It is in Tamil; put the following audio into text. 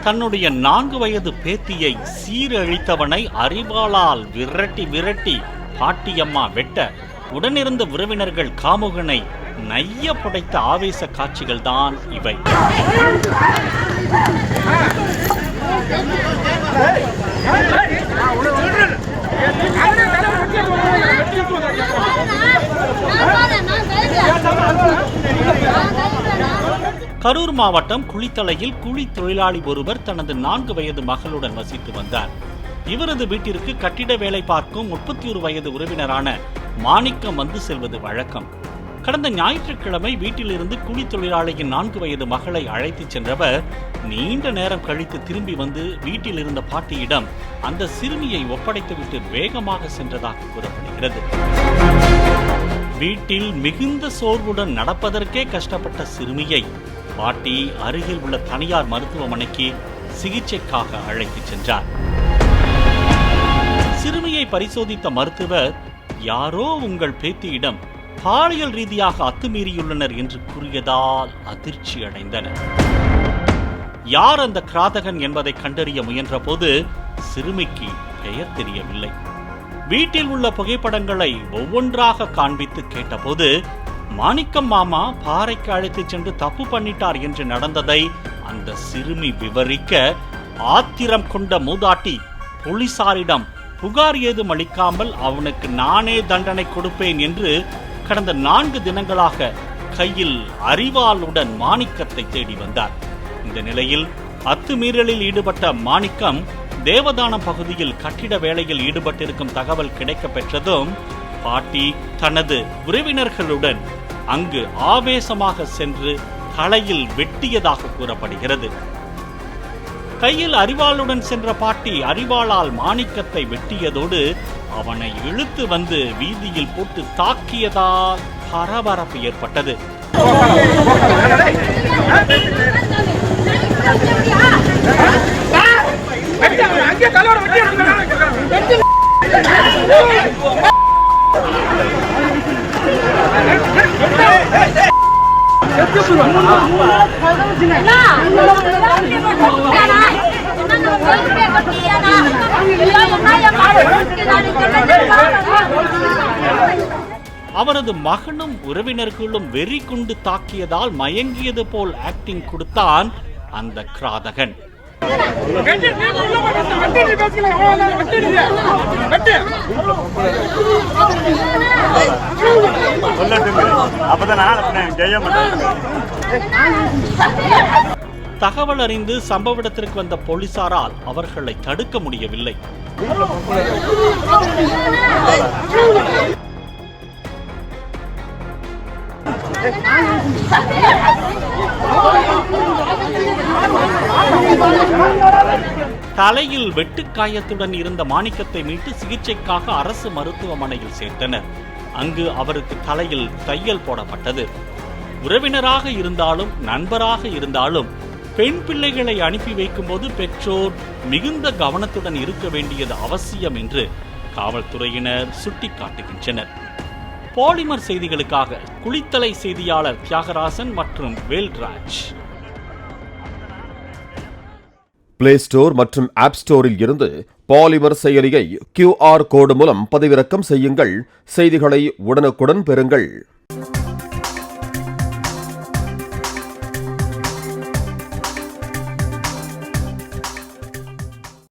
தன்னுடைய 4 வயது பேத்தியை சீரழித்தவனை அரிவாளால் விரட்டி விரட்டி பாட்டியம்மா வெட்ட உடனிருந்த உறவினர்கள் காமுகனை நைய புடைத்த ஆவேச காட்சிகள் தான் இவை. கரூர் மாவட்டம் குளித்தலையில் கூலி தொழிலாளி ஒருவர் தனது 4 வயது மகளுடன் வசித்து வந்தார். இவரது வீட்டிற்கு கட்டிட வேலை பார்க்கும் 31 வயது உறவினரான மாணிக்கம் வந்து செல்வது வழக்கம். கடந்த ஞாயிற்றுக்கிழமை வீட்டிலிருந்து கூலி தொழிலாளியின் 4 வயது மகளை அழைத்து சென்றவர் நீண்ட நேரம் கழித்து திரும்பி வந்து வீட்டில் இருந்த பாட்டியிடம் அந்த சிறுமியை ஒப்படைத்துவிட்டு வேகமாக சென்றதாக கூறப்படுகிறது. வீட்டில் மிகுந்த சோர்வுடன் நடப்பதற்கே கஷ்டப்பட்ட சிறுமியை பாட்டி அருகில் உள்ள தனியார் மருத்துவமனைக்கு சிகிச்சைக்காக அழைத்து சென்றார். சிறுமியை பரிசோதித்த மருத்துவர் யாரோ உங்கள் பேத்தியிடம் பாலியல் ரீதியாக அத்துமீறியுள்ளனர் என்று கூறியதால் அதிர்ச்சி அடைந்தனர். யார் அந்த கிராதகன் என்பதை கண்டறிய முயன்ற போது சிறுமிக்கு பெயர் தெரியவில்லை. வீட்டில் உள்ள புகைப்படங்களை ஒவ்வொன்றாக காண்பித்து கேட்டபோது மாணிக்கம் மாமா பாறைக்கு அழைத்து சென்று தப்பு பண்ணிட்டார் என்று நடந்ததை அந்த சிறுமி விவரிக்க ஆத்திரம் கொண்ட மூதாட்டி போலீசாரிடம் புகார் ஏதும் அளிக்காமல் அவனுக்கு நானே தண்டனை கொடுப்பேன் என்று கடந்த 4 தினங்களாக கையில் அரிவாளுடன் மாணிக்கத்தை தேடி வந்தார். இந்த நிலையில் அத்துமீறலில் ஈடுபட்ட மாணிக்கம் தேவதானம் பகுதியில் கட்டிட வேலையில் ஈடுபட்டிருக்கும் தகவல் கிடைக்க பெற்றதும் பாட்டி தனது உறவினர்களுடன் அங்கு ஆவேசமாக சென்று தலையில் வெட்டியதாக கூறப்படுகிறது. கையில் அரிவாளுடன் சென்ற பாட்டி அரிவாளால் மாணிக்கத்தை வெட்டியதோடு அவனை இழுத்து வந்து வீதியில் போட்டு தாக்கியதால் பரபரப்பு ஏற்பட்டது. அவரது மகனும் உறவினர்களும் வெறி கொண்டு தாக்கியதால் மயங்கியது போல் ஆக்டிங் கொடுத்தான் அந்த கிராதகன். தகவல் அறிந்து சம்பவ இடத்திற்கு வந்த போலீசாரால் அவர்களை தடுக்க முடியவில்லை. தலையில் வெட்டுக்காயத்துடன் இருந்த மாணிக்கத்தை மீட்டு சிகிச்சைக்காக அரசு மருத்துவமனையில் சேர்த்தனர். அங்கு அவருக்கு தலையில் தையல் போடப்பட்டது. உறவினராக இருந்தாலும் நண்பராக இருந்தாலும் பெண் பிள்ளைகளை அனுப்பி வைக்கும் போது பெற்றோர் மிகுந்த கவனத்துடன் இருக்க வேண்டியது அவசியம் என்று காவல்துறையினர் சுட்டிக்காட்டுகின்றனர். பாலிமர் செய்திகளுக்காக குளித்தலை செய்தியாளர் தியாகராசன் மற்றும் வேல்ராஜ். பிளே ஸ்டோர் மற்றும் ஆப் ஸ்டோரில் இருந்து பாலிமர் செயலியை QR கோடு மூலம் பதிவிறக்கம் செய்யுங்கள். செய்திகளை உடனுக்குடன் பெறுங்கள்.